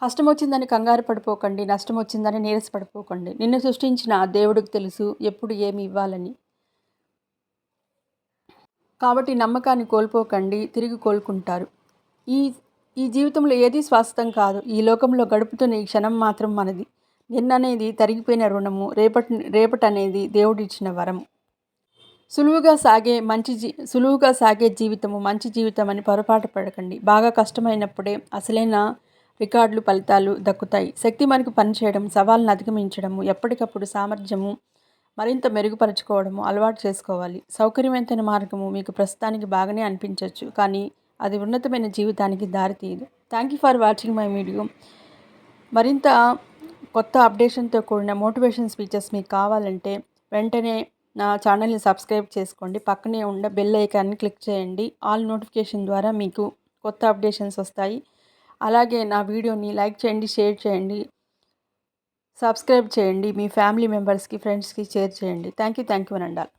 కష్టమొచ్చిందని కంగారు పడిపోకండి. నష్టమొచ్చిందని నీరసపడిపోకండి. నిన్ను సృష్టించిన ఆ దేవుడికి తెలుసు ఎప్పుడు ఏమి ఇవ్వాలని. కాబట్టి నమ్మకాన్ని కోల్పోకండి. తిరిగి కోలుకుంటారు. ఈ ఈ జీవితంలో ఏదీ శాశ్వతం కాదు. ఈ లోకంలో గడుపుతున్న ఈ క్షణం మాత్రం మనది. నిన్ననేది తరిగిపోయిన రుణము. రేపటనేది దేవుడిచ్చిన వరం. సులువుగా సాగే జీవితము మంచి జీవితం అని పొరపాటు పడకండి. బాగా కష్టమైనప్పుడే అసలైన రికార్డులు ఫలితాలు దక్కుతాయి. శక్తి మనకు పనిచేయడం, సవాళ్ళను అధిగమించడము, ఎప్పటికప్పుడు సామర్థ్యము మరింత మెరుగుపరుచుకోవడము అలవాటు చేసుకోవాలి. సౌకర్యవంతమైన మార్గము మీకు ప్రస్తుతానికి బాగానే అనిపించవచ్చు, కానీ అది ఉన్నతమైన జీవితానికి దారితీయదు. Thank you for watching my video. మరింత కొత్త అప్డేషన్తో కూడిన మోటివేషన్ స్పీచెస్ మీకు కావాలంటే వెంటనే నా ఛానల్ని సబ్స్క్రైబ్ చేసుకోండి. పక్కనే ఉన్న బెల్ ఐకాన్ని క్లిక్ చేయండి. ఆల్ నోటిఫికేషన్ ద్వారా మీకు కొత్త అప్డేషన్స్ వస్తాయి. అలాగే నా వీడియోని లైక్ చేయండి, షేర్ చేయండి, సబ్స్క్రైబ్ చేయండి. మీ ఫ్యామిలీ మెంబర్స్కి, ఫ్రెండ్స్కి షేర్ చేయండి. థ్యాంక్ యూ అని అండాలి.